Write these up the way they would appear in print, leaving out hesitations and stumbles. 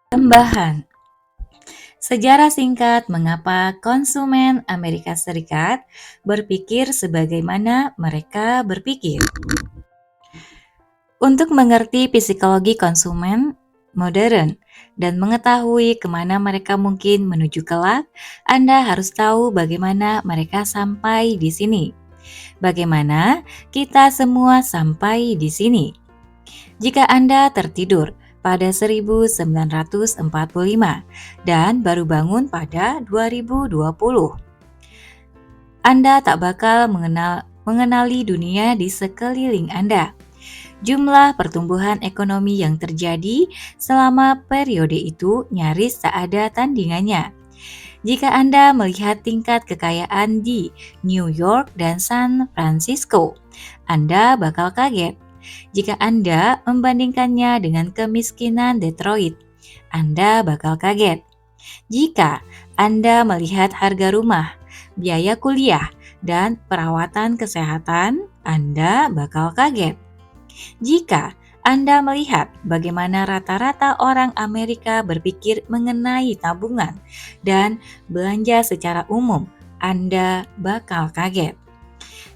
Tambahan, sejarah singkat mengapa konsumen Amerika Serikat berpikir sebagaimana mereka berpikir. Untuk mengerti psikologi konsumen modern dan mengetahui kemana mereka mungkin menuju kelak, Anda harus tahu bagaimana mereka sampai di sini. Bagaimana kita semua sampai di sini. Jika Anda tertidur pada 1945 dan baru bangun pada 2020, Anda tak bakal mengenali dunia di sekeliling Anda. Jumlah pertumbuhan ekonomi yang terjadi selama periode itu nyaris tak ada tandingannya. Jika Anda melihat tingkat kekayaan di New York dan San Francisco, Anda bakal kaget. Jika Anda membandingkannya dengan kemiskinan Detroit, Anda bakal kaget. Jika Anda melihat harga rumah, biaya kuliah, dan perawatan kesehatan, Anda bakal kaget. Jika Anda melihat bagaimana rata-rata orang Amerika berpikir mengenai tabungan dan belanja secara umum, Anda bakal kaget.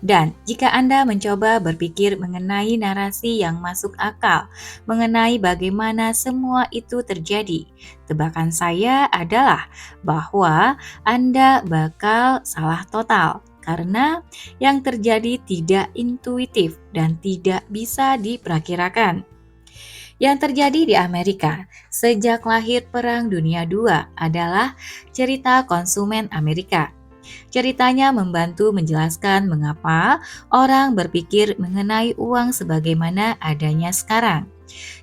Dan jika Anda mencoba berpikir mengenai narasi yang masuk akal, mengenai bagaimana semua itu terjadi, tebakan saya adalah bahwa Anda bakal salah total. Karena yang terjadi tidak intuitif dan tidak bisa diperkirakan. Yang terjadi di Amerika sejak lahir Perang Dunia II adalah cerita konsumen Amerika. Ceritanya membantu menjelaskan mengapa orang berpikir mengenai uang sebagaimana adanya sekarang.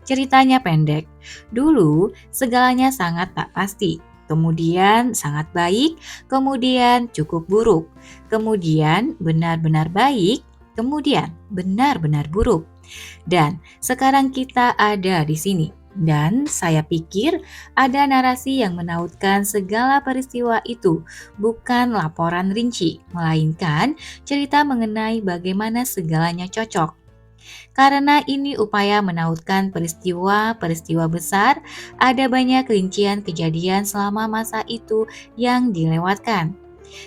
Ceritanya pendek. Dulu segalanya sangat tak pasti. Kemudian sangat baik, kemudian cukup buruk, kemudian benar-benar baik, kemudian benar-benar buruk. Dan sekarang kita ada di sini. Dan saya pikir ada narasi yang menautkan segala peristiwa itu, bukan laporan rinci, melainkan cerita mengenai bagaimana segalanya cocok. Karena ini upaya menautkan peristiwa-peristiwa besar, ada banyak rincian kejadian selama masa itu yang dilewatkan.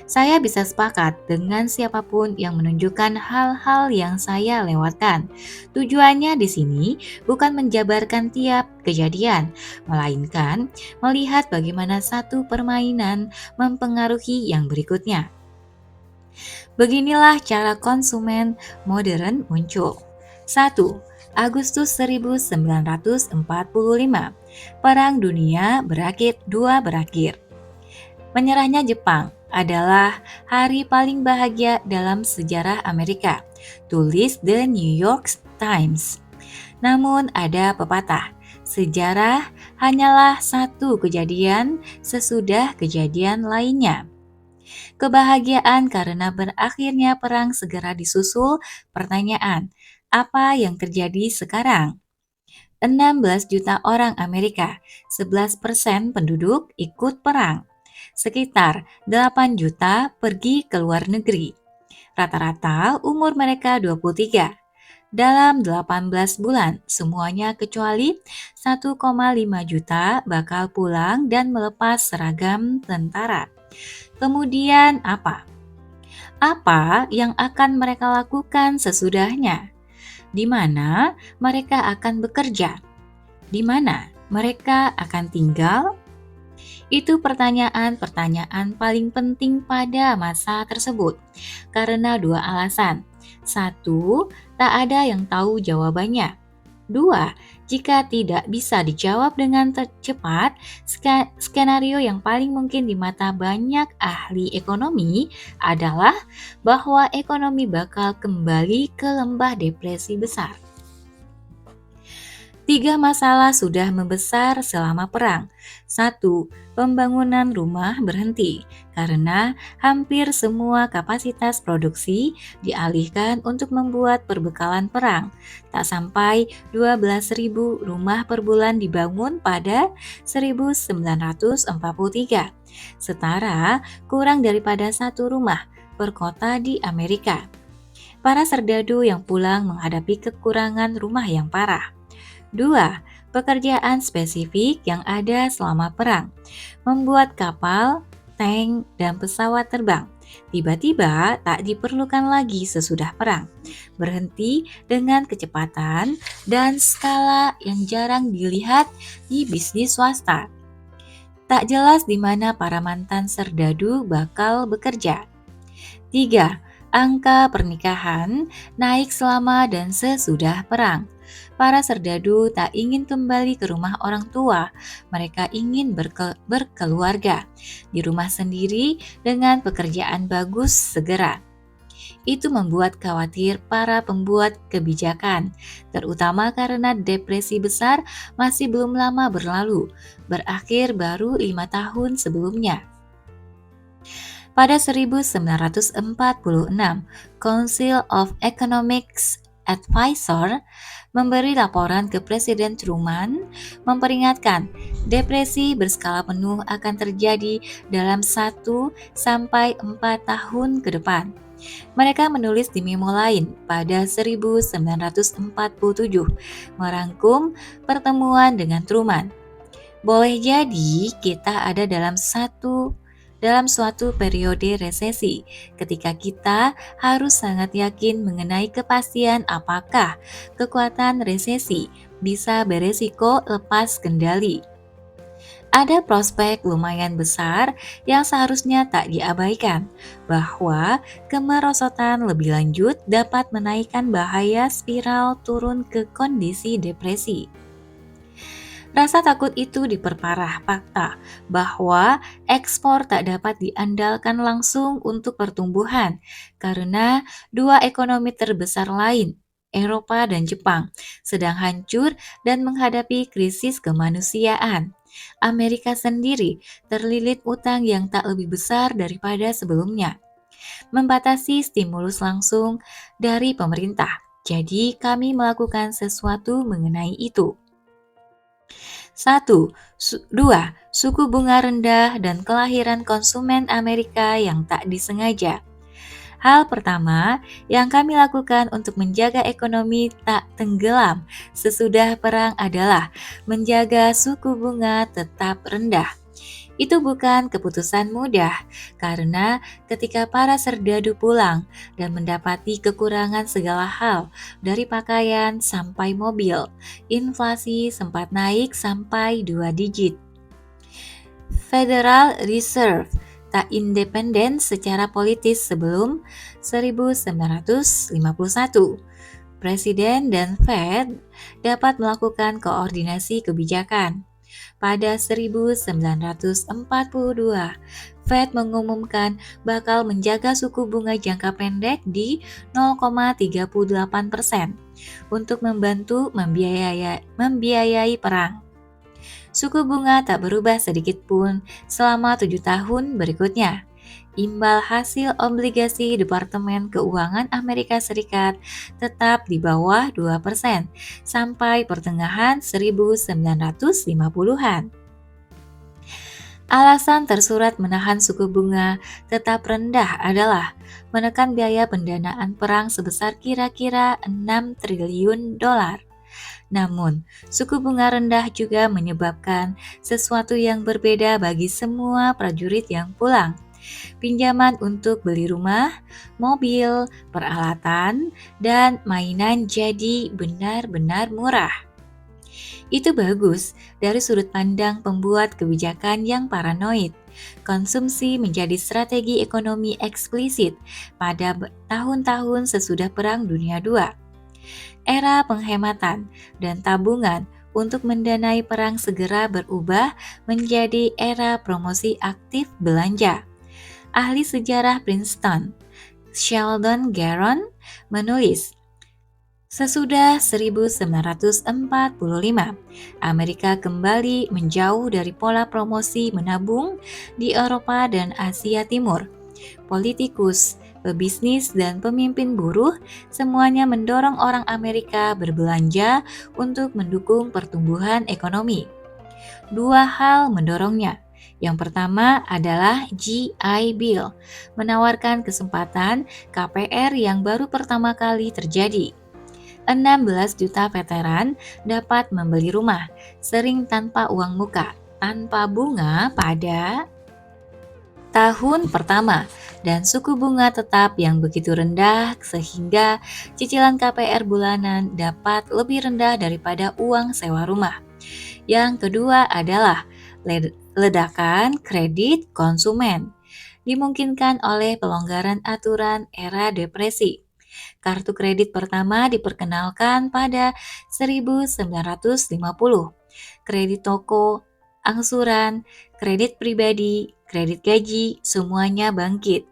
Saya bisa sepakat dengan siapapun yang menunjukkan hal-hal yang saya lewatkan. Tujuannya di sini bukan menjabarkan tiap kejadian, melainkan melihat bagaimana satu permainan mempengaruhi yang berikutnya. Beginilah cara konsumen modern muncul. 1. Agustus 1945, Perang Dunia berakhir. Menyerahnya Jepang adalah hari paling bahagia dalam sejarah Amerika, tulis The New York Times. Namun ada pepatah, sejarah hanyalah satu kejadian sesudah kejadian lainnya. Kebahagiaan karena berakhirnya perang segera disusul pertanyaan, apa yang terjadi sekarang? 16 juta orang Amerika, 11% penduduk ikut perang. Sekitar 8 juta pergi ke luar negeri. Rata-rata umur mereka 23. Dalam 18 bulan, semuanya kecuali 1,5 juta bakal pulang dan melepas seragam tentara. Kemudian apa? Apa yang akan mereka lakukan sesudahnya? Di mana mereka akan bekerja? Di mana mereka akan tinggal? Itu pertanyaan-pertanyaan paling penting pada masa tersebut, karena dua alasan. Satu, tak ada yang tahu jawabannya. Dua, jika tidak bisa dijawab dengan cepat, skenario yang paling mungkin di mata banyak ahli ekonomi adalah bahwa ekonomi bakal kembali ke lembah depresi besar. 3 masalah sudah membesar selama perang. 1. Pembangunan rumah berhenti karena hampir semua kapasitas produksi dialihkan untuk membuat perbekalan perang. Tak sampai 12.000 rumah per bulan dibangun pada 1943. Setara kurang daripada satu rumah per kota di Amerika. Para serdadu yang pulang menghadapi kekurangan rumah yang parah. 2. pekerjaan spesifik yang ada selama perang, membuat kapal, tank, dan pesawat terbang. Tiba-tiba tak diperlukan lagi sesudah perang, berhenti dengan kecepatan dan skala yang jarang dilihat di bisnis swasta. Tak jelas di mana para mantan serdadu bakal bekerja. 3. Angka pernikahan naik selama dan sesudah perang. Para serdadu tak ingin kembali ke rumah orang tua, mereka ingin berkeluarga di rumah sendiri dengan pekerjaan bagus segera. Itu membuat khawatir para pembuat kebijakan, terutama karena depresi besar masih belum lama berlalu, berakhir baru 5 tahun sebelumnya. Pada 1946, Council of Economics Advisor memberi laporan ke Presiden Truman memperingatkan depresi berskala penuh akan terjadi dalam 1 sampai 4 tahun ke depan. Mereka menulis di memo lain pada 1947 merangkum pertemuan dengan Truman. Boleh jadi kita ada dalam suatu periode resesi, ketika kita harus sangat yakin mengenai kepastian apakah kekuatan resesi bisa beresiko lepas kendali. Ada prospek lumayan besar yang seharusnya tak diabaikan, bahwa kemerosotan lebih lanjut dapat menaikkan bahaya spiral turun ke kondisi depresi. Rasa takut itu diperparah fakta bahwa ekspor tak dapat diandalkan langsung untuk pertumbuhan karena dua ekonomi terbesar lain, Eropa dan Jepang, sedang hancur dan menghadapi krisis kemanusiaan. Amerika sendiri terlilit utang yang tak lebih besar daripada sebelumnya, membatasi stimulus langsung dari pemerintah. Jadi kami melakukan sesuatu mengenai itu. 2. Suku bunga rendah dan kelahiran konsumen Amerika yang tak disengaja. Hal pertama yang kami lakukan untuk menjaga ekonomi tak tenggelam sesudah perang adalah menjaga suku bunga tetap rendah. Itu bukan keputusan mudah, karena ketika para serdadu pulang dan mendapati kekurangan segala hal, dari pakaian sampai mobil, inflasi sempat naik sampai 2 digit. Federal Reserve tak independen secara politis sebelum 1951. Presiden dan Fed dapat melakukan koordinasi kebijakan. Pada 1942, Fed mengumumkan bakal menjaga suku bunga jangka pendek di 0,38% untuk membantu membiayai perang. Suku bunga tak berubah sedikit pun selama 7 tahun berikutnya. Imbal hasil obligasi Departemen Keuangan Amerika Serikat tetap di bawah 2% sampai pertengahan 1950-an. Alasan tersurat menahan suku bunga tetap rendah adalah menekan biaya pendanaan perang sebesar kira-kira 6 triliun dolar. Namun, suku bunga rendah juga menyebabkan sesuatu yang berbeda bagi semua prajurit yang pulang. Pinjaman untuk beli rumah, mobil, peralatan, dan mainan jadi benar-benar murah. Itu bagus dari sudut pandang pembuat kebijakan yang paranoid. Konsumsi menjadi strategi ekonomi eksplisit pada tahun-tahun sesudah Perang Dunia II. Era penghematan dan tabungan untuk mendanai perang segera berubah menjadi era promosi aktif belanja. Ahli sejarah Princeton, Sheldon Garon, menulis, sesudah 1945, Amerika kembali menjauh dari pola promosi menabung di Eropa dan Asia Timur. Politikus, pebisnis, dan pemimpin buruh semuanya mendorong orang Amerika berbelanja untuk mendukung pertumbuhan ekonomi. Dua hal mendorongnya. Yang pertama adalah GI Bill, menawarkan kesempatan KPR yang baru pertama kali terjadi. 16 juta veteran dapat membeli rumah, sering tanpa uang muka, tanpa bunga pada tahun pertama, dan suku bunga tetap yang begitu rendah sehingga cicilan KPR bulanan dapat lebih rendah daripada uang sewa rumah. Yang kedua adalah ledakan kredit konsumen, dimungkinkan oleh pelonggaran aturan era depresi. Kartu kredit pertama diperkenalkan pada 1950. Kredit toko, angsuran, kredit pribadi, kredit gaji, semuanya bangkit.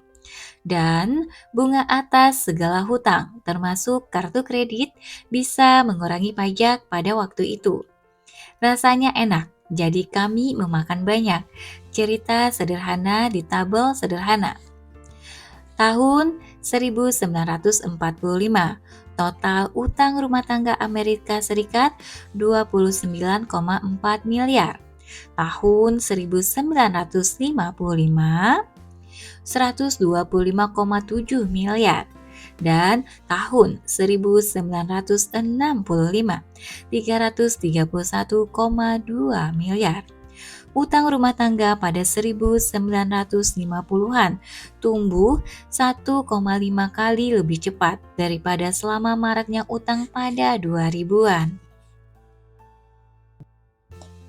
Dan bunga atas segala hutang, termasuk kartu kredit, bisa mengurangi pajak pada waktu itu. Rasanya enak, jadi kami memakan banyak. Cerita sederhana di tabel sederhana. Tahun 1945, total utang rumah tangga Amerika Serikat 29,4 miliar. Tahun 1955, 125,7 miliar. Dan tahun 1965, 331,2 miliar. Utang rumah tangga pada 1950-an tumbuh 1,5 kali lebih cepat daripada selama maraknya utang pada 2000-an.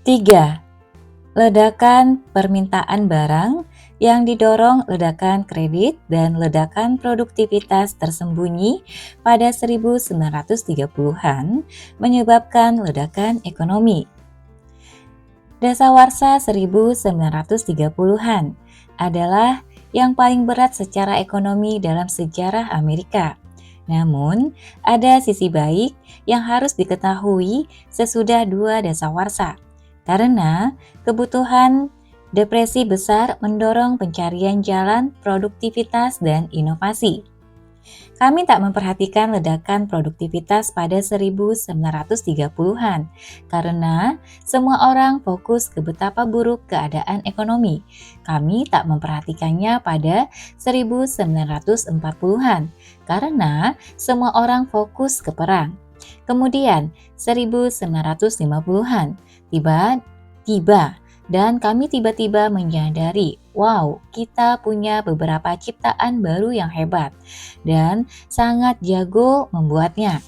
3. Ledakan permintaan barang yang didorong ledakan kredit dan ledakan produktivitas tersembunyi pada 1930-an menyebabkan ledakan ekonomi. Dasawarsa 1930-an adalah yang paling berat secara ekonomi dalam sejarah Amerika. Namun, ada sisi baik yang harus diketahui sesudah dua dasawarsa, karena kebutuhan depresi besar mendorong pencarian jalan produktivitas dan inovasi. Kami tak memperhatikan ledakan produktivitas pada 1930-an karena semua orang fokus ke betapa buruk keadaan ekonomi. Kami tak memperhatikannya pada 1940-an karena semua orang fokus ke perang. Kemudian 1950-an tiba-tiba dan kami tiba-tiba menyadari, wow, kita punya beberapa ciptaan baru yang hebat dan sangat jago membuatnya.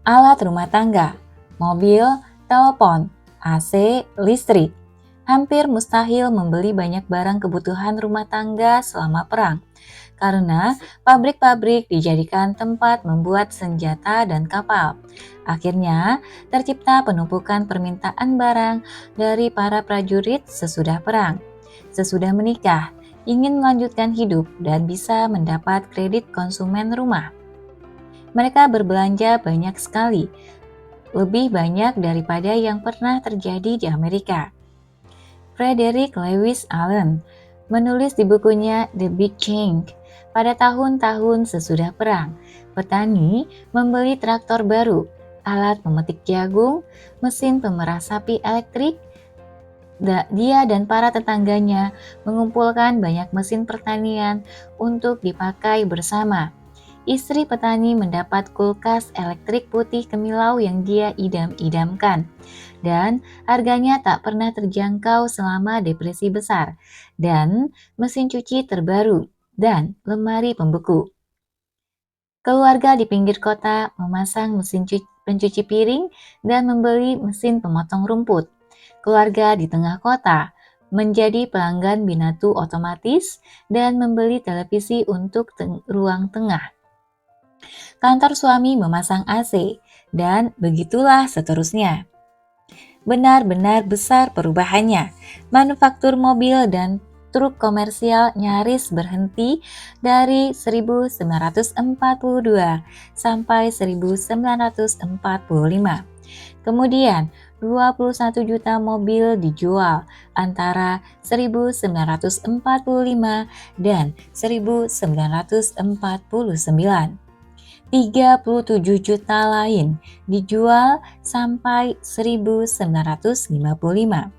Alat rumah tangga, mobil, telepon, AC, listrik. Hampir mustahil membeli banyak barang kebutuhan rumah tangga selama perang, karena pabrik-pabrik dijadikan tempat membuat senjata dan kapal. Akhirnya, tercipta penumpukan permintaan barang dari para prajurit sesudah perang. Sesudah menikah, ingin melanjutkan hidup dan bisa mendapat kredit konsumen rumah. Mereka berbelanja banyak sekali, lebih banyak daripada yang pernah terjadi di Amerika. Frederick Lewis Allen menulis di bukunya The Big Change, pada tahun-tahun sesudah perang, petani membeli traktor baru, alat memetik jagung, mesin pemerah sapi elektrik. Dia dan para tetangganya mengumpulkan banyak mesin pertanian untuk dipakai bersama. Istri petani mendapat kulkas elektrik putih kemilau yang dia idam-idamkan, dan harganya tak pernah terjangkau selama depresi besar, dan mesin cuci terbaru, dan lemari pembeku. Keluarga di pinggir kota memasang mesin pencuci piring dan membeli mesin pemotong rumput. Keluarga di tengah kota menjadi pelanggan binatu otomatis dan membeli televisi untuk ruang tengah. Kantor suami memasang AC, dan begitulah seterusnya. Benar-benar besar perubahannya. Manufaktur mobil dan truk komersial nyaris berhenti dari 1942 sampai 1945. Kemudian 21 juta mobil dijual antara 1945 dan 1949. 37 juta lain dijual sampai 1955.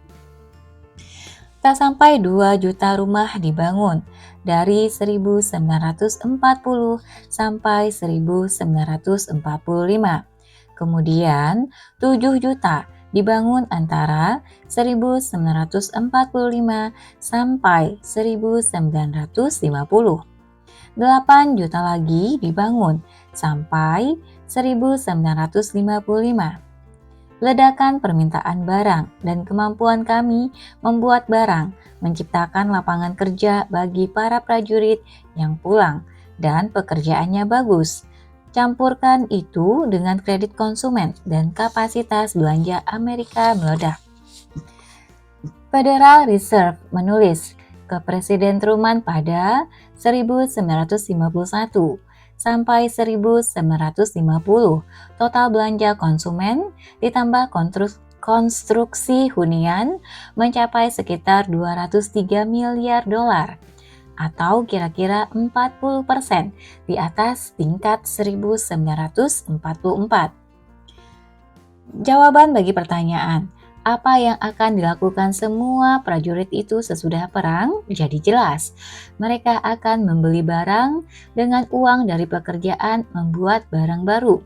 Tak sampai 2 juta rumah dibangun dari 1940 sampai 1945. Kemudian 7 juta dibangun antara 1945 sampai 1950. 8 juta lagi dibangun sampai 1955. Ledakan permintaan barang dan kemampuan kami membuat barang menciptakan lapangan kerja bagi para prajurit yang pulang dan pekerjaannya bagus. Campurkan itu dengan kredit konsumen dan kapasitas belanja Amerika meledak. Federal Reserve menulis ke Presiden Truman pada 1951 sampai 1950, total belanja konsumen ditambah konstruksi hunian mencapai sekitar 203 miliar dolar atau kira-kira 40% di atas tingkat 1944. Jawaban bagi pertanyaan, apa yang akan dilakukan semua prajurit itu sesudah perang jadi jelas. Mereka akan membeli barang dengan uang dari pekerjaan membuat barang baru,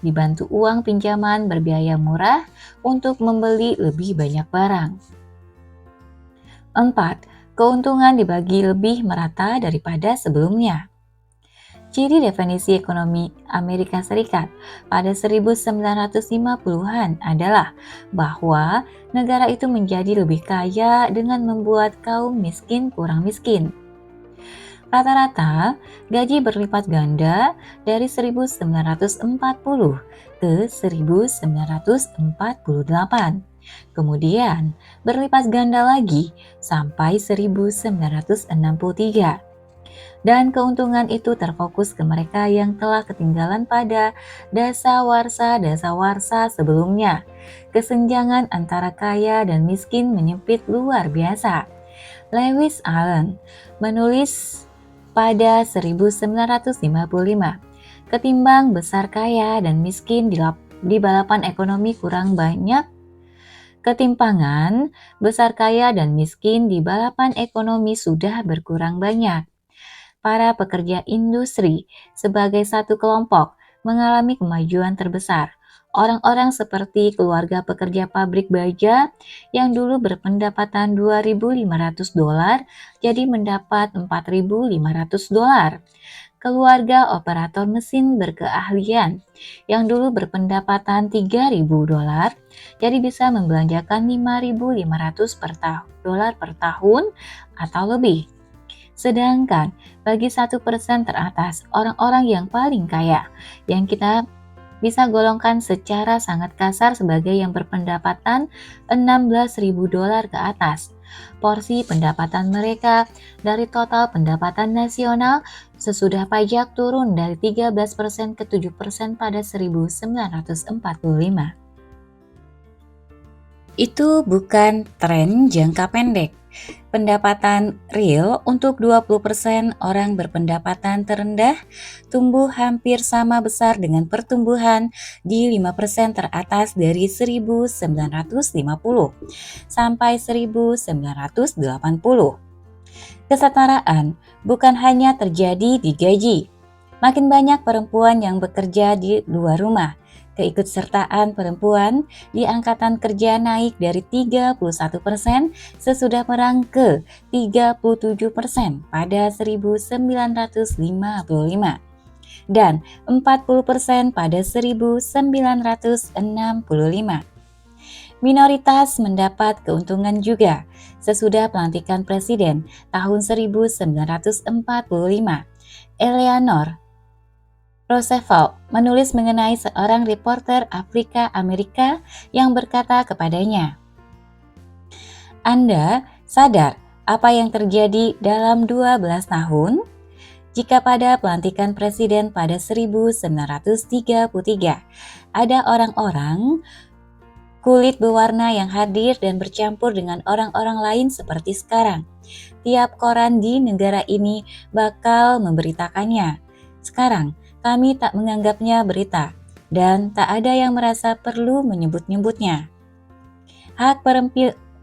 dibantu uang pinjaman berbiaya murah untuk membeli lebih banyak barang. 4. Keuntungan dibagi lebih merata daripada sebelumnya. Ciri definisi ekonomi Amerika Serikat pada 1950-an adalah bahwa negara itu menjadi lebih kaya dengan membuat kaum miskin kurang miskin. Rata-rata gaji berlipat ganda dari 1940 ke 1948. Kemudian berlipat ganda lagi sampai 1963. Dan keuntungan itu terfokus ke mereka yang telah ketinggalan pada dasawarsa sebelumnya. Kesenjangan antara kaya dan miskin menyempit luar biasa. Lewis Allen menulis pada 1955, ketimbang besar kaya dan miskin di balapan ekonomi kurang banyak, ketimpangan besar kaya dan miskin di balapan ekonomi sudah berkurang banyak. Para pekerja industri sebagai satu kelompok mengalami kemajuan terbesar. Orang-orang seperti keluarga pekerja pabrik baja yang dulu berpendapatan 2.500 dolar jadi mendapat 4.500 dolar. Keluarga operator mesin berkeahlian yang dulu berpendapatan 3.000 dolar jadi bisa membelanjakan 5.500 dolar per tahun atau lebih. Sedangkan bagi 1% teratas, orang-orang yang paling kaya, yang kita bisa golongkan secara sangat kasar sebagai yang berpendapatan 16.000 dolar ke atas. Porsi pendapatan mereka dari total pendapatan nasional sesudah pajak turun dari 13% ke 7% pada 1945. Itu bukan tren jangka pendek. Pendapatan real untuk 20% orang berpendapatan terendah tumbuh hampir sama besar dengan pertumbuhan di 5% teratas dari 1950 sampai 1980. Kesetaraan bukan hanya terjadi di gaji. Makin banyak perempuan yang bekerja di luar rumah. Keikutsertaan perempuan di angkatan kerja naik dari 31% sesudah perang ke 37% pada 1955 dan 40% pada 1965. Minoritas mendapat keuntungan juga sesudah pelantikan presiden tahun 1945. Eleanor Roosevelt menulis mengenai seorang reporter Afrika Amerika yang berkata kepadanya, "Anda sadar apa yang terjadi dalam 12 tahun? Jika pada pelantikan presiden pada 1933 ada orang-orang kulit berwarna yang hadir dan bercampur dengan orang-orang lain seperti sekarang, tiap koran di negara ini bakal memberitakannya. Sekarang, kami tak menganggapnya berita, dan tak ada yang merasa perlu menyebut-nyebutnya. Hak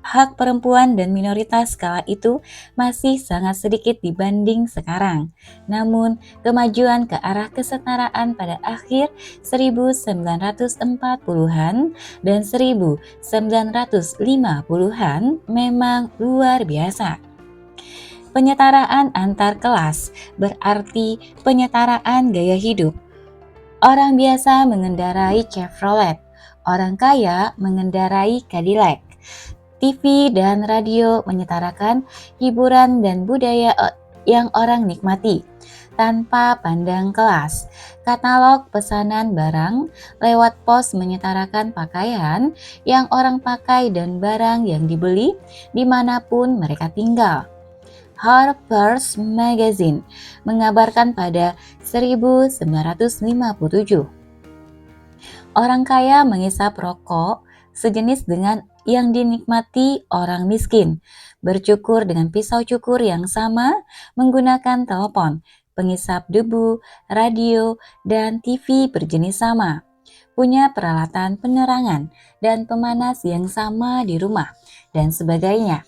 hak perempuan dan minoritas kala itu masih sangat sedikit dibanding sekarang. Namun, kemajuan ke arah kesetaraan pada akhir 1940-an dan 1950-an memang luar biasa. Penyetaraan antar kelas berarti penyetaraan gaya hidup. Orang biasa mengendarai Chevrolet, orang kaya mengendarai Cadillac. TV dan radio menyetarakan hiburan dan budaya yang orang nikmati tanpa pandang kelas. Katalog pesanan barang lewat pos menyetarakan pakaian yang orang pakai dan barang yang dibeli dimanapun mereka tinggal. Harper's Magazine mengabarkan pada 1957, orang kaya mengisap rokok sejenis dengan yang dinikmati orang miskin, bercukur dengan pisau cukur yang sama, menggunakan telepon, pengisap debu, radio, dan TV berjenis sama, punya peralatan penerangan dan pemanas yang sama di rumah, dan sebagainya.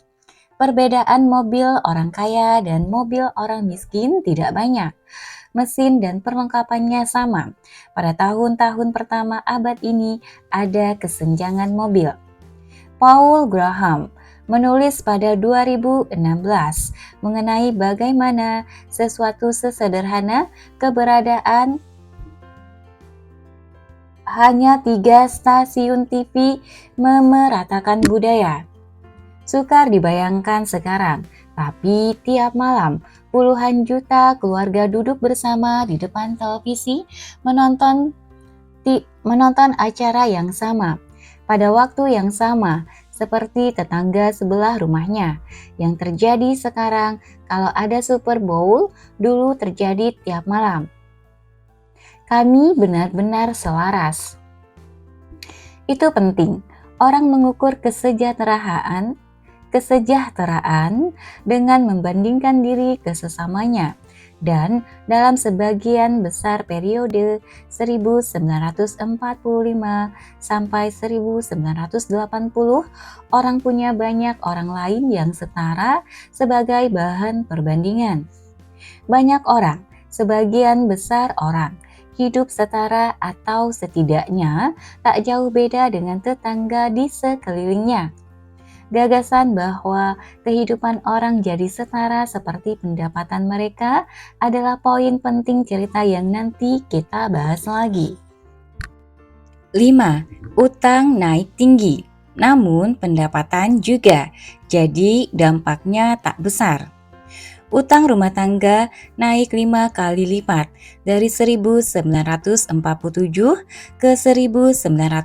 Perbedaan mobil orang kaya dan mobil orang miskin tidak banyak. Mesin dan perlengkapannya sama. Pada tahun-tahun pertama abad ini ada kesenjangan mobil. Paul Graham menulis pada 2016 mengenai bagaimana sesuatu sesederhana keberadaan hanya 3 stasiun TV memeratakan budaya. Sukar dibayangkan sekarang, tapi tiap malam puluhan juta keluarga duduk bersama di depan televisi menonton acara yang sama pada waktu yang sama seperti tetangga sebelah rumahnya. Yang terjadi sekarang kalau ada Super Bowl dulu terjadi tiap malam. Kami benar-benar selaras. Itu penting. Orang mengukur kesejahteraan dengan membandingkan diri ke sesamanya. Dan dalam sebagian besar periode 1945 sampai 1980, orang punya banyak orang lain yang setara sebagai bahan perbandingan. Banyak orang, sebagian besar orang, hidup setara atau setidaknya tak jauh beda dengan tetangga di sekelilingnya. Gagasan bahwa kehidupan orang jadi setara seperti pendapatan mereka adalah poin penting cerita yang nanti kita bahas lagi. 5. Utang naik tinggi, namun pendapatan juga, jadi dampaknya tak besar. Utang rumah tangga naik 5 kali lipat dari 1947 ke 1957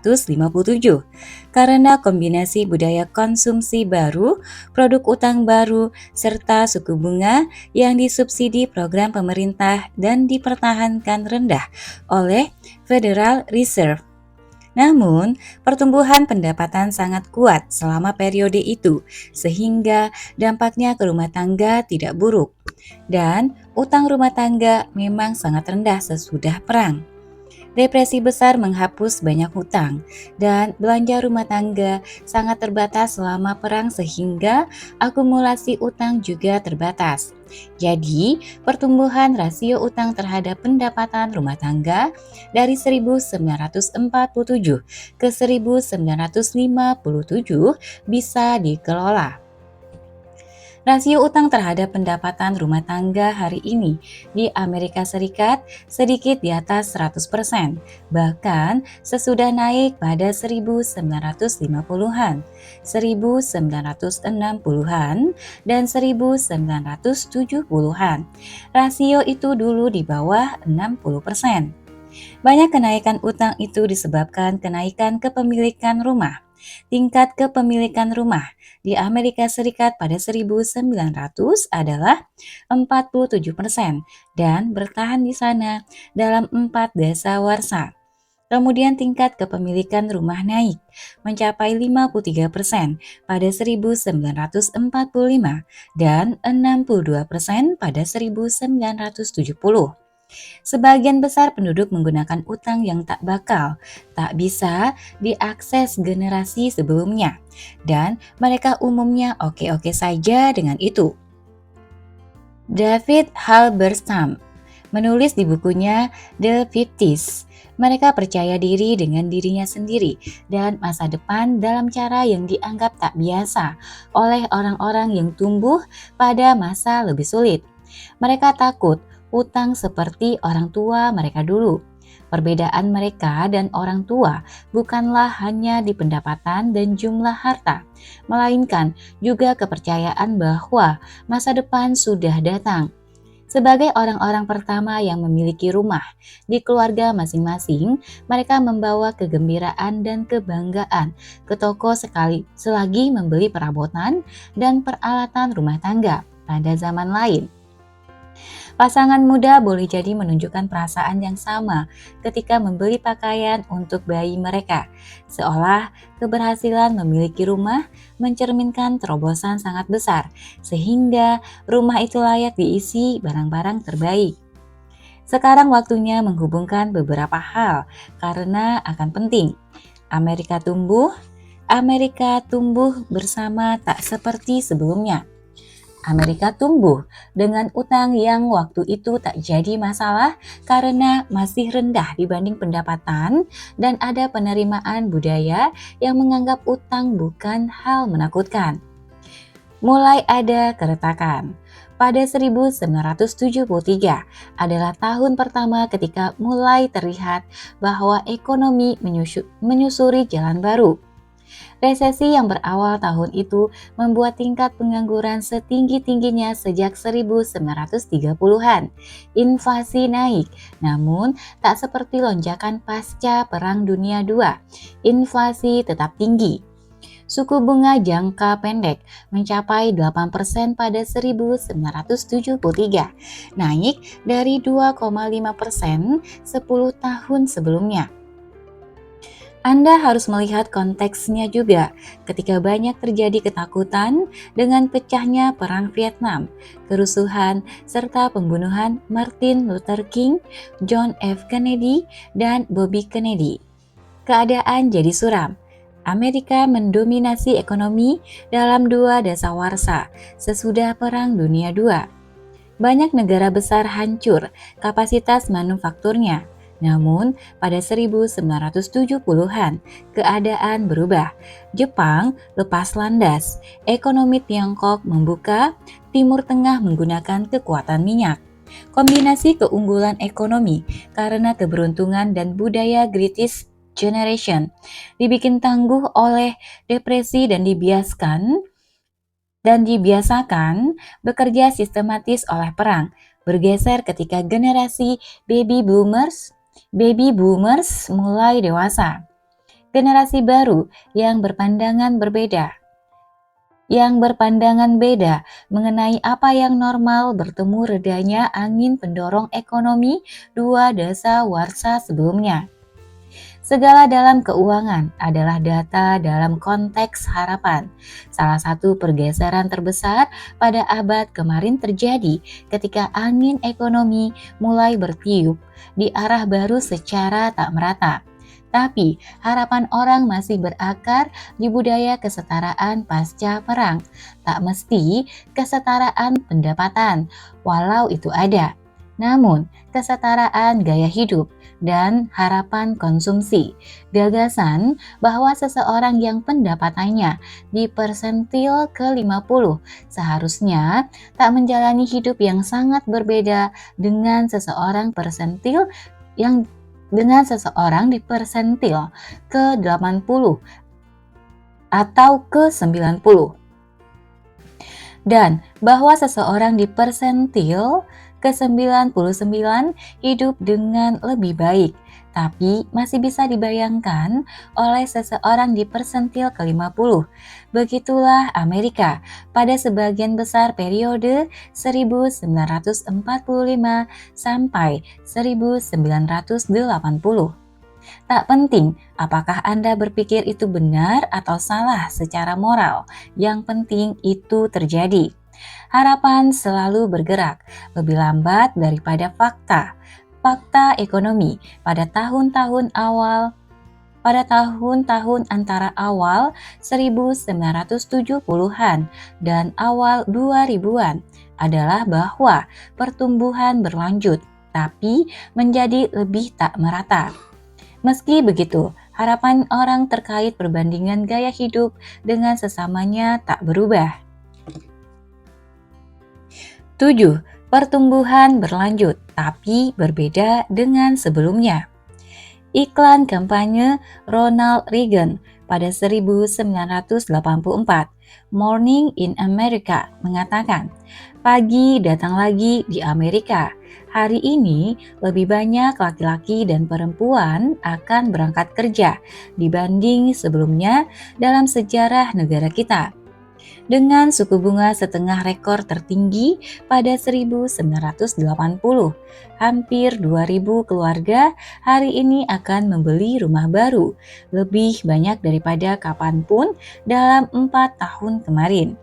karena kombinasi budaya konsumsi baru, produk utang baru, serta suku bunga yang disubsidi program pemerintah dan dipertahankan rendah oleh Federal Reserve. Namun, pertumbuhan pendapatan sangat kuat selama periode itu, sehingga dampaknya ke rumah tangga tidak buruk. Dan utang rumah tangga memang sangat rendah sesudah perang. Depresi besar menghapus banyak hutang, dan belanja rumah tangga sangat terbatas selama perang sehingga akumulasi utang juga terbatas. Jadi, pertumbuhan rasio utang terhadap pendapatan rumah tangga dari 1947 ke 1957 bisa dikelola. Rasio utang terhadap pendapatan rumah tangga hari ini di Amerika Serikat sedikit di atas 100%, bahkan sesudah naik pada 1950-an, 1960-an, dan 1970-an. Rasio itu dulu di bawah 60%. Banyak kenaikan utang itu disebabkan kenaikan kepemilikan rumah. Tingkat kepemilikan rumah di Amerika Serikat pada 1900 adalah 47% dan bertahan di sana dalam 4 dasawarsa. Kemudian tingkat kepemilikan rumah naik mencapai 53% pada 1945 dan 62% pada 1970. Sebagian besar penduduk menggunakan utang yang tak bisa diakses generasi sebelumnya, dan mereka umumnya oke-oke saja dengan itu. David Halberstam menulis di bukunya The 50s, mereka percaya diri dengan dirinya sendiri dan masa depan dalam cara yang dianggap tak biasa oleh orang-orang yang tumbuh pada masa lebih sulit. Mereka takut utang seperti orang tua mereka dulu. Perbedaan mereka dan orang tua bukanlah hanya di pendapatan dan jumlah harta, melainkan juga kepercayaan bahwa masa depan sudah datang. Sebagai orang-orang pertama yang memiliki rumah di keluarga masing-masing, mereka membawa kegembiraan dan kebanggaan ke toko selagi membeli perabotan dan peralatan rumah tangga pada zaman lain. Pasangan muda boleh jadi menunjukkan perasaan yang sama ketika membeli pakaian untuk bayi mereka, seolah keberhasilan memiliki rumah mencerminkan terobosan sangat besar, sehingga rumah itu layak diisi barang-barang terbaik. Sekarang waktunya menghubungkan beberapa hal karena akan penting. Amerika tumbuh, Amerika tumbuh bersama tak seperti sebelumnya. Amerika tumbuh dengan utang yang waktu itu tak jadi masalah karena masih rendah dibanding pendapatan dan ada penerimaan budaya yang menganggap utang bukan hal menakutkan. Mulai ada keretakan. Pada 1973 adalah tahun pertama ketika mulai terlihat bahwa ekonomi menyusuri jalan baru. Resesi yang berawal tahun itu membuat tingkat pengangguran setinggi-tingginya sejak 1930-an. Inflasi naik, namun tak seperti lonjakan pasca Perang Dunia II. Inflasi tetap tinggi. Suku bunga jangka pendek mencapai 8% pada 1973, naik dari 2,5% 10 tahun sebelumnya. Anda harus melihat konteksnya juga ketika banyak terjadi ketakutan dengan pecahnya Perang Vietnam, kerusuhan, serta pembunuhan Martin Luther King, John F. Kennedy, dan Bobby Kennedy. Keadaan jadi suram. Amerika mendominasi ekonomi dalam 2 dasawarsa sesudah Perang Dunia II. Banyak negara besar hancur kapasitas manufakturnya. Namun, pada 1970-an, keadaan berubah. Jepang lepas landas, ekonomi Tiongkok membuka, Timur Tengah menggunakan kekuatan minyak. Kombinasi keunggulan ekonomi karena keberuntungan dan budaya Greatest Generation dibikin tangguh oleh depresi dan dibiasakan bekerja sistematis oleh perang, bergeser ketika generasi baby boomers mulai dewasa. Generasi baru yang berpandangan beda mengenai apa yang normal bertemu redanya angin pendorong ekonomi 2 dasawarsa sebelumnya. Segala dalam keuangan adalah data dalam konteks harapan. Salah satu pergeseran terbesar pada abad kemarin terjadi ketika angin ekonomi mulai bertiup di arah baru secara tak merata. Tapi harapan orang masih berakar di budaya kesetaraan pasca perang. Tak mesti kesetaraan pendapatan, walau itu ada. Namun, kesetaraan gaya hidup dan harapan konsumsi. Gagasan bahwa seseorang yang pendapatannya di persentil ke-50 seharusnya tak menjalani hidup yang sangat berbeda dengan seseorang di persentil ke-80 atau ke-90. Dan bahwa seseorang di persentil ke-99 hidup dengan lebih baik, tapi masih bisa dibayangkan oleh seseorang di persentil ke-50. Begitulah Amerika pada sebagian besar periode 1945 sampai 1980. Tak penting apakah Anda berpikir itu benar atau salah secara moral, yang penting itu terjadi. Harapan selalu bergerak lebih lambat daripada fakta. Fakta ekonomi pada tahun-tahun antara awal 1970-an dan awal 2000-an adalah bahwa pertumbuhan berlanjut, tapi menjadi lebih tak merata. Meski begitu, harapan orang terkait perbandingan gaya hidup dengan sesamanya tak berubah. 7. Pertumbuhan berlanjut, tapi berbeda dengan sebelumnya. Iklan kampanye Ronald Reagan pada 1984, Morning in America, mengatakan, "Pagi datang lagi di Amerika. Hari ini lebih banyak laki-laki dan perempuan akan berangkat kerja dibanding sebelumnya dalam sejarah negara kita." Dengan suku bunga setengah rekor tertinggi pada 1980, hampir 2.000 keluarga hari ini akan membeli rumah baru, lebih banyak daripada kapanpun dalam 4 tahun kemarin.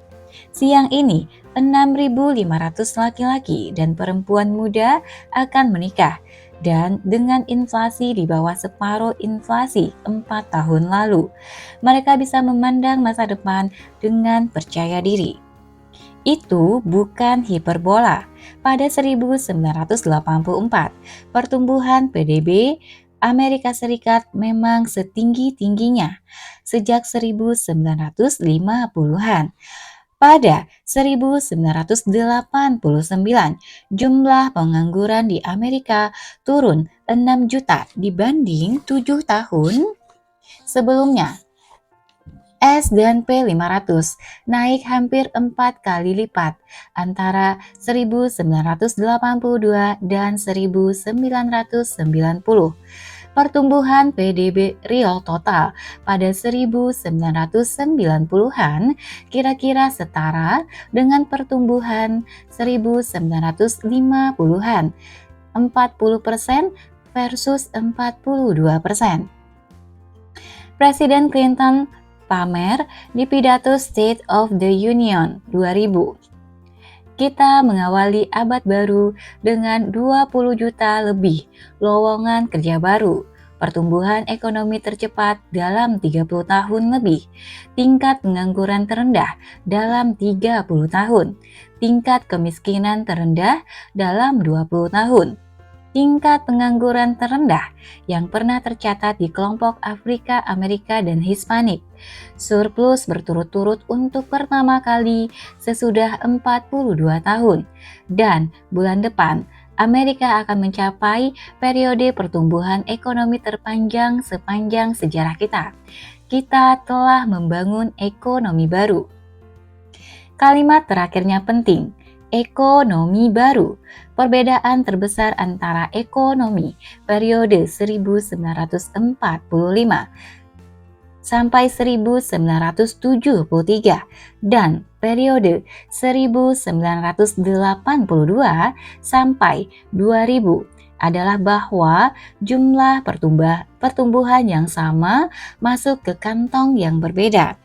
Siang ini, 6.500 laki-laki dan perempuan muda akan menikah, dan dengan inflasi di bawah separuh inflasi 4 tahun lalu, mereka bisa memandang masa depan dengan percaya diri. Itu bukan hiperbola. Pada 1984, pertumbuhan PDB Amerika Serikat memang setinggi-tingginya sejak 1950-an. Pada 1989, jumlah pengangguran di Amerika turun 6 juta dibanding 7 tahun sebelumnya. S&P 500 naik hampir 4 kali lipat antara 1982 dan 1990. Pertumbuhan PDB real total pada 1990-an kira-kira setara dengan pertumbuhan 1950-an, 40% versus 42%. Presiden Clinton pamer di pidato State of the Union 2000. Kita mengawali abad baru dengan 20 juta lebih lowongan kerja baru, pertumbuhan ekonomi tercepat dalam 30 tahun lebih, tingkat pengangguran terendah dalam 30 tahun, tingkat kemiskinan terendah dalam 20 tahun. Tingkat pengangguran terendah yang pernah tercatat di kelompok Afrika, Amerika, dan Hispanik. Surplus berturut-turut untuk pertama kali sesudah 42 tahun. Dan bulan depan, Amerika akan mencapai periode pertumbuhan ekonomi terpanjang sepanjang sejarah kita. Kita telah membangun ekonomi baru. Kalimat terakhirnya penting. Ekonomi baru. Perbedaan terbesar antara ekonomi periode 1945 sampai 1973 dan periode 1982 sampai 2000 adalah bahwa jumlah pertumbuhan yang sama masuk ke kantong yang berbeda.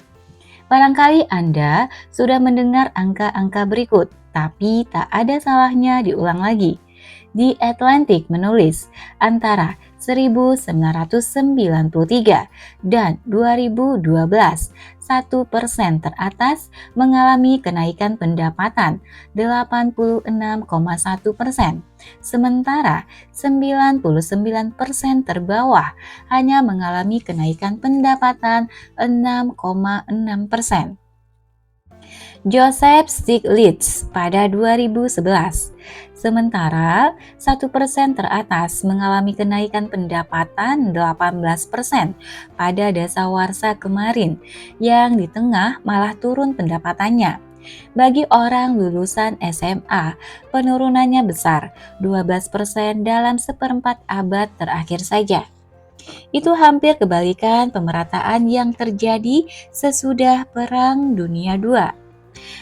Barangkali Anda sudah mendengar angka-angka berikut, tapi tak ada salahnya diulang lagi. The Atlantic menulis antara 1993 dan 2012, 1% teratas mengalami kenaikan pendapatan 86,1%, sementara 99% terbawah hanya mengalami kenaikan pendapatan 6,6%. Joseph Stiglitz pada 2011. Sementara 1% teratas mengalami kenaikan pendapatan 18% pada dasawarsa kemarin, yang di tengah malah turun pendapatannya. Bagi orang lulusan SMA, penurunannya besar, 12% dalam seperempat abad terakhir saja. Itu hampir kebalikan pemerataan yang terjadi sesudah Perang Dunia II.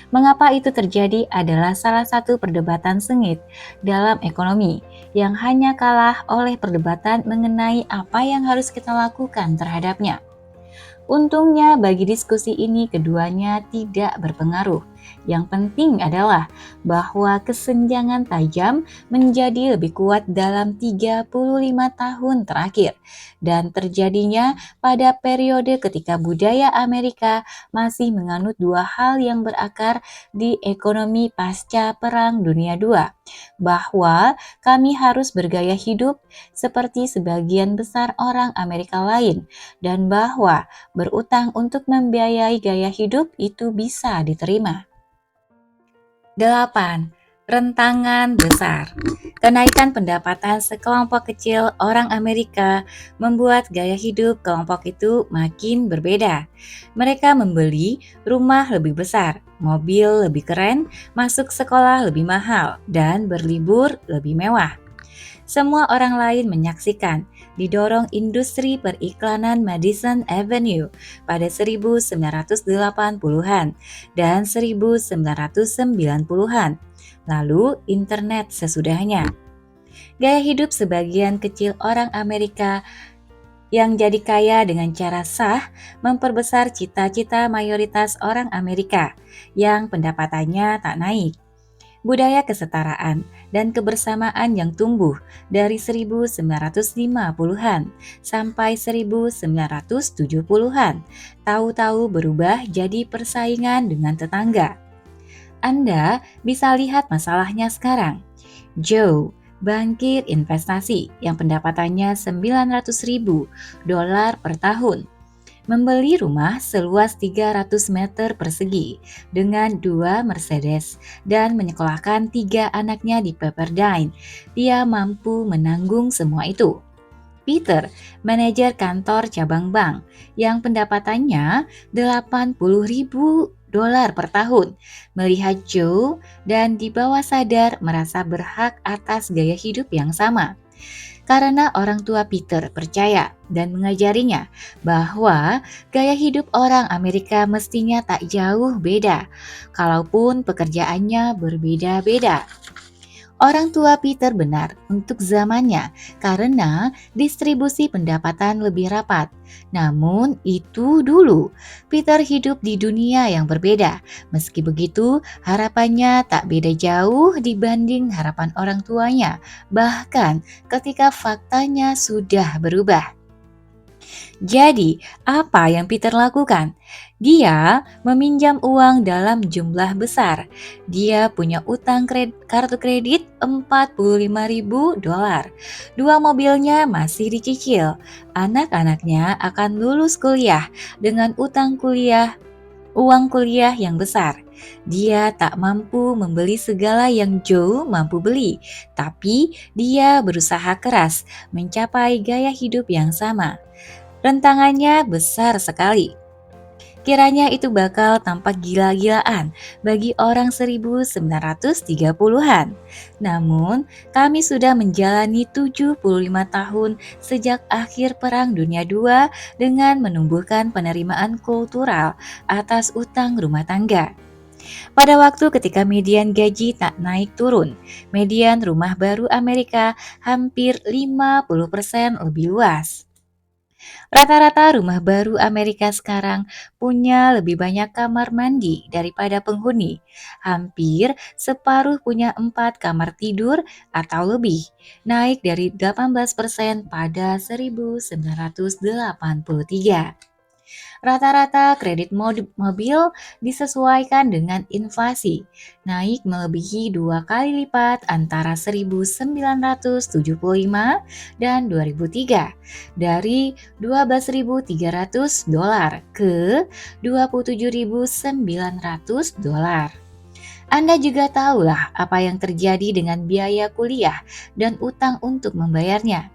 Mengapa itu terjadi adalah salah satu perdebatan sengit dalam ekonomi yang hanya kalah oleh perdebatan mengenai apa yang harus kita lakukan terhadapnya. Untungnya bagi diskusi ini keduanya tidak berpengaruh. Yang penting adalah bahwa kesenjangan tajam menjadi lebih kuat dalam 35 tahun terakhir dan terjadinya pada periode ketika budaya Amerika masih menganut dua hal yang berakar di ekonomi pasca Perang Dunia II, bahwa kami harus bergaya hidup seperti sebagian besar orang Amerika lain dan bahwa berutang untuk membiayai gaya hidup itu bisa diterima. 8. Rentangan besar. Kenaikan pendapatan sekelompok kecil orang Amerika membuat gaya hidup kelompok itu makin berbeda. Mereka membeli rumah lebih besar, mobil lebih keren, masuk sekolah lebih mahal, dan berlibur lebih mewah. Semua orang lain menyaksikan didorong industri periklanan Madison Avenue pada 1980-an dan 1990-an, lalu internet sesudahnya. Gaya hidup sebagian kecil orang Amerika yang jadi kaya dengan cara sah memperbesar cita-cita mayoritas orang Amerika yang pendapatannya tak naik. Budaya kesetaraan dan kebersamaan yang tumbuh dari 1950-an sampai 1970-an tahu-tahu berubah jadi persaingan dengan tetangga. Anda bisa lihat masalahnya sekarang. Joe, bankir investasi yang pendapatannya $900.000 per tahun, membeli rumah seluas 300 meter persegi dengan 2 Mercedes dan menyekolahkan 3 anaknya di Pepperdine. Dia mampu menanggung semua itu. Peter, manajer kantor cabang bank yang pendapatannya $80.000 per tahun, melihat Joe dan di bawah sadar merasa berhak atas gaya hidup yang sama. Karena orang tua Peter percaya dan mengajarinya bahwa gaya hidup orang Amerika mestinya tak jauh beda, kalaupun pekerjaannya berbeda-beda. Orang tua Peter benar untuk zamannya karena distribusi pendapatan lebih rapat. Namun itu dulu, Peter hidup di dunia yang berbeda. Meski begitu, harapannya tak beda jauh dibanding harapan orang tuanya, bahkan ketika faktanya sudah berubah. Jadi, apa yang Peter lakukan? Dia meminjam uang dalam jumlah besar. Dia punya utang kartu kredit $45.000. 2 mobilnya masih dicicil. Anak-anaknya akan lulus kuliah dengan uang kuliah yang besar. Dia tak mampu membeli segala yang Joe mampu beli, tapi dia berusaha keras mencapai gaya hidup yang sama. Rentangannya besar sekali. Kiranya itu bakal tampak gila-gilaan bagi orang 1930-an. Namun, kami sudah menjalani 75 tahun sejak akhir Perang Dunia II dengan menumbuhkan penerimaan kultural atas utang rumah tangga. Pada waktu ketika median gaji tak naik turun, median rumah baru Amerika hampir 50% lebih luas. Rata-rata rumah baru Amerika sekarang punya lebih banyak kamar mandi daripada penghuni. Hampir separuh punya 4 kamar tidur atau lebih, naik dari 18% pada 1983. Rata-rata kredit mobil disesuaikan dengan inflasi, naik melebihi 2 kali lipat antara 1975 dan 2003, dari $12.300 ke $27.900. Anda juga tahulah apa yang terjadi dengan biaya kuliah dan utang untuk membayarnya.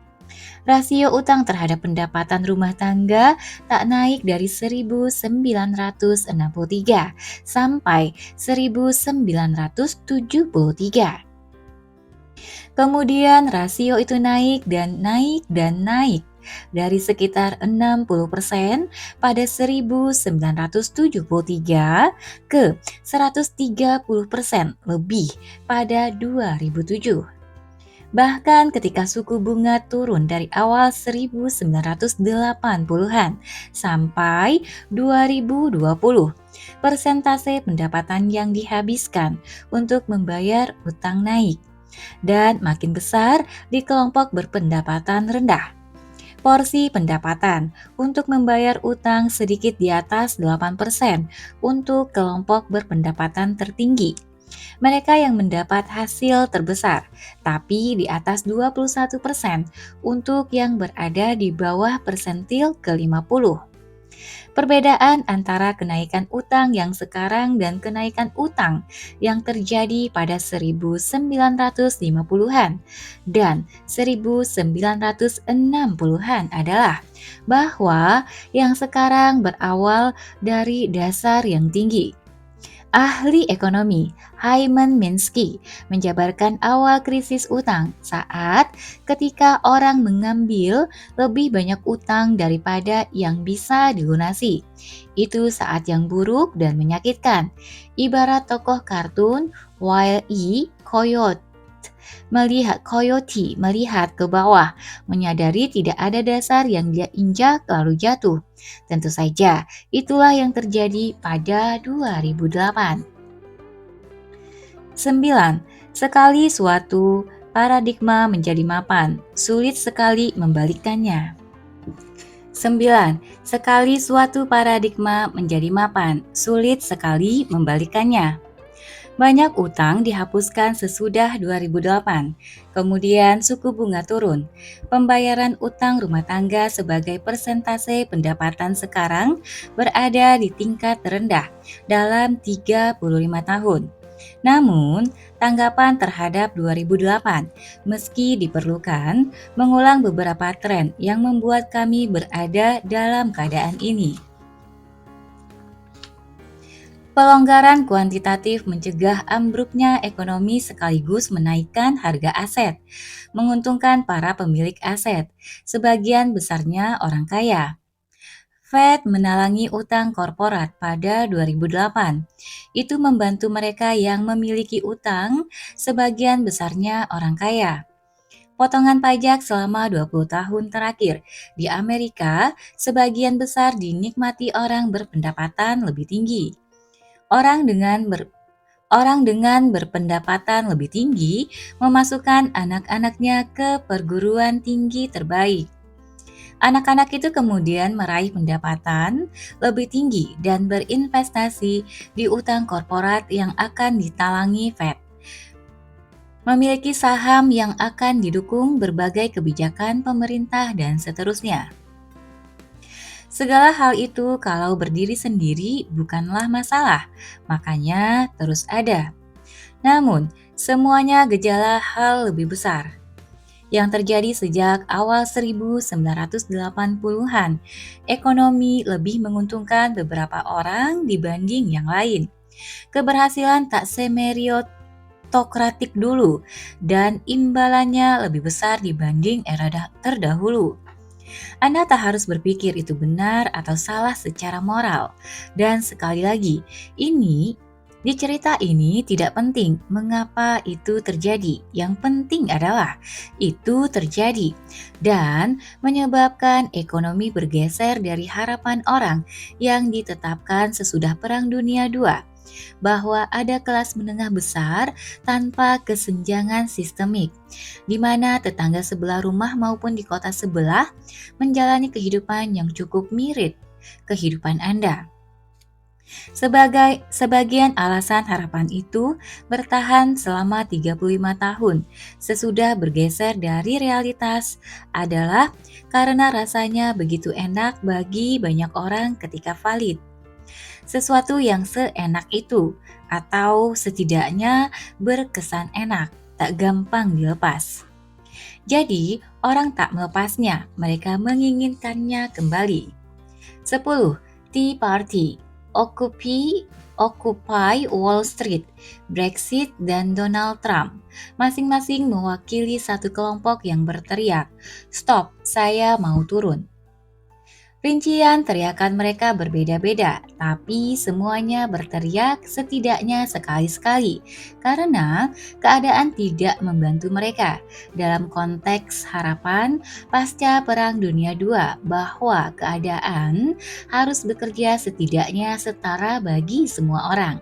Rasio utang terhadap pendapatan rumah tangga tak naik dari 1963 sampai 1973. Kemudian rasio itu naik dan naik dan naik dari sekitar 60% pada 1973 ke 130% lebih pada 2007. Bahkan ketika suku bunga turun dari awal 1980-an sampai 2020, persentase pendapatan yang dihabiskan untuk membayar utang naik dan makin besar di kelompok berpendapatan rendah. Porsi pendapatan untuk membayar utang sedikit di atas 8% untuk kelompok berpendapatan tertinggi. Mereka yang mendapat hasil terbesar, tapi di atas 21% untuk yang berada di bawah persentil ke-50. Perbedaan antara kenaikan utang yang sekarang dan kenaikan utang yang terjadi pada 1950-an dan 1960-an adalah bahwa yang sekarang berawal dari dasar yang tinggi. Ahli ekonomi Hyman Minsky menjabarkan awal krisis utang saat ketika orang mengambil lebih banyak utang daripada yang bisa dilunasi. Itu saat yang buruk dan menyakitkan. Ibarat tokoh kartun Wile E. Coyote melihat ke bawah, menyadari tidak ada dasar yang dia injak lalu jatuh. Tentu saja, itulah yang terjadi pada 2008. 9. Sekali suatu paradigma menjadi mapan, sulit sekali membalikkannya. 9. Sekali suatu paradigma menjadi mapan, sulit sekali membalikannya. Banyak utang dihapuskan sesudah 2008, kemudian suku bunga turun. Pembayaran utang rumah tangga sebagai persentase pendapatan sekarang berada di tingkat terendah dalam 35 tahun. Namun, tanggapan terhadap 2008 meski diperlukan mengulang beberapa tren yang membuat kami berada dalam keadaan ini. Pelonggaran kuantitatif mencegah ambruknya ekonomi sekaligus menaikkan harga aset, menguntungkan para pemilik aset, sebagian besarnya orang kaya. Fed menalangi utang korporat pada 2008. Itu membantu mereka yang memiliki utang, sebagian besarnya orang kaya. Potongan pajak selama 20 tahun terakhir di Amerika sebagian besar dinikmati orang berpendapatan lebih tinggi. Orang dengan berpendapatan lebih tinggi memasukkan anak-anaknya ke perguruan tinggi terbaik. Anak-anak itu kemudian meraih pendapatan lebih tinggi dan berinvestasi di utang korporat yang akan ditalangi Fed. Memiliki saham yang akan didukung berbagai kebijakan pemerintah dan seterusnya. Segala hal itu kalau berdiri sendiri bukanlah masalah, makanya terus ada. Namun, semuanya gejala hal lebih besar yang terjadi sejak awal 1980-an. Ekonomi lebih menguntungkan beberapa orang dibanding yang lain. Keberhasilan tak semeritokratik dulu dan imbalannya lebih besar dibanding era terdahulu. Anda tak harus berpikir itu benar atau salah secara moral. Dan sekali lagi, di cerita ini tidak penting mengapa itu terjadi. Yang penting adalah itu terjadi dan menyebabkan ekonomi bergeser dari harapan orang yang ditetapkan sesudah Perang Dunia II bahwa ada kelas menengah besar tanpa kesenjangan sistemik, di mana tetangga sebelah rumah maupun di kota sebelah menjalani kehidupan yang cukup mirip kehidupan Anda. Sebagian alasan harapan itu bertahan selama 35 tahun sesudah bergeser dari realitas adalah karena rasanya begitu enak bagi banyak orang ketika valid. Sesuatu yang seenak itu, atau setidaknya berkesan enak, tak gampang dilepas. Jadi, orang tak melepasnya, mereka menginginkannya kembali. 10. Tea Party, Occupy Wall Street, Brexit, dan Donald Trump, masing-masing mewakili satu kelompok yang berteriak, "Stop, saya mau turun." Rincian teriakan mereka berbeda-beda, tapi semuanya berteriak setidaknya sekali-sekali karena keadaan tidak membantu mereka. Dalam konteks harapan pasca Perang Dunia II, bahwa keadaan harus bekerja setidaknya setara bagi semua orang.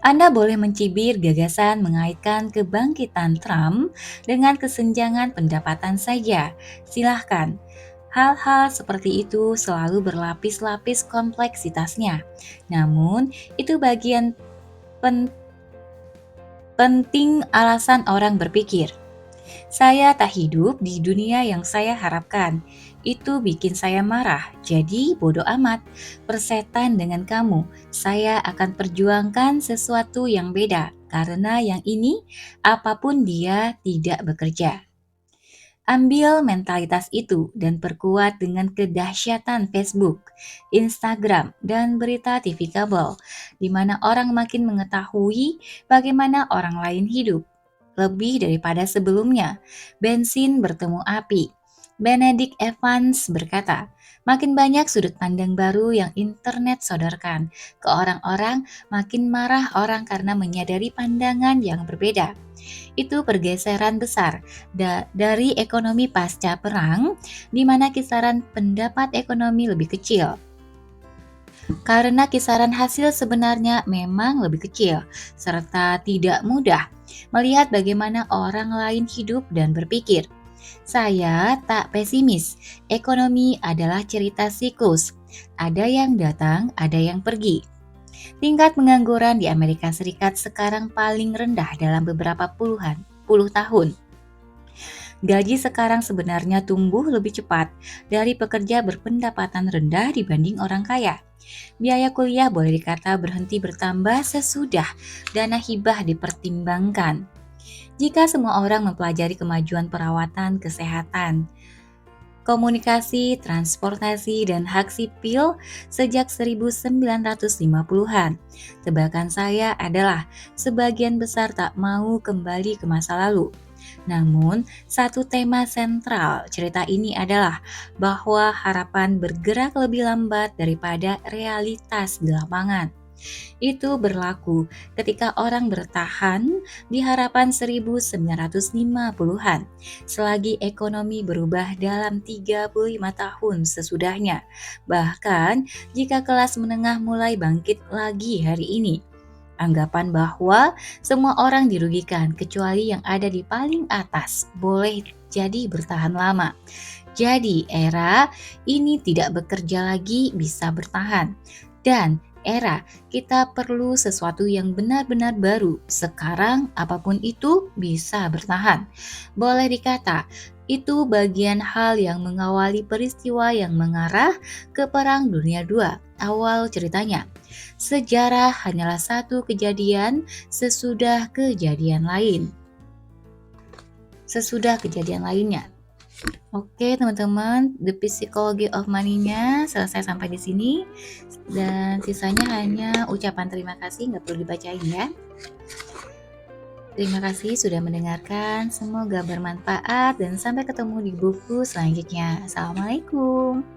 Anda boleh mencibir gagasan mengaitkan kebangkitan Trump dengan kesenjangan pendapatan saja. Silahkan. Hal-hal seperti itu selalu berlapis-lapis kompleksitasnya. Namun, itu bagian pen- penting alasan orang berpikir. Saya tak hidup di dunia yang saya harapkan. Itu bikin saya marah, jadi bodoh amat. Persetan dengan kamu, saya akan perjuangkan sesuatu yang beda. Karena yang ini, apapun dia tidak bekerja. Ambil mentalitas itu dan perkuat dengan kedahsyatan Facebook, Instagram, dan berita TV kabel, di mana orang makin mengetahui bagaimana orang lain hidup. Lebih daripada sebelumnya, bensin bertemu api. Benedict Evans berkata, makin banyak sudut pandang baru yang internet sodorkan ke orang-orang, makin marah orang karena menyadari pandangan yang berbeda. Itu pergeseran besar dari ekonomi pasca perang, di mana kisaran pendapat ekonomi lebih kecil. Karena kisaran hasil sebenarnya memang lebih kecil, serta tidak mudah melihat bagaimana orang lain hidup dan berpikir. Saya tak pesimis, ekonomi adalah cerita siklus. Ada yang datang, ada yang pergi. Tingkat pengangguran di Amerika Serikat sekarang paling rendah dalam beberapa puluh tahun. Gaji sekarang sebenarnya tumbuh lebih cepat dari pekerja berpendapatan rendah dibanding orang kaya. Biaya kuliah boleh dikata berhenti bertambah sesudah dana hibah dipertimbangkan. Jika semua orang mempelajari kemajuan perawatan kesehatan, komunikasi, transportasi, dan hak sipil sejak 1950-an. Tebakan saya adalah sebagian besar tak mau kembali ke masa lalu. Namun, satu tema sentral cerita ini adalah bahwa harapan bergerak lebih lambat daripada realitas di lapangan. Itu berlaku ketika orang bertahan di harapan 1950-an, selagi ekonomi berubah dalam 35 tahun sesudahnya. Bahkan jika kelas menengah mulai bangkit lagi hari ini. Anggapan bahwa semua orang dirugikan kecuali yang ada di paling atas boleh jadi bertahan lama. Jadi era ini tidak bekerja lagi bisa bertahan. Dan era kita perlu sesuatu yang benar-benar baru. Sekarang apapun itu bisa bertahan. Boleh dikata itu bagian hal yang mengawali peristiwa yang mengarah ke Perang Dunia II. Awal ceritanya. Sejarah hanyalah satu kejadian sesudah kejadian lain. Sesudah kejadian lainnya. Oke teman-teman, The Psychology of Money-nya selesai sampai di sini. Dan sisanya hanya ucapan terima kasih, nggak perlu dibacain ya. Terima kasih sudah mendengarkan, semoga bermanfaat dan sampai ketemu di buku selanjutnya. Assalamualaikum.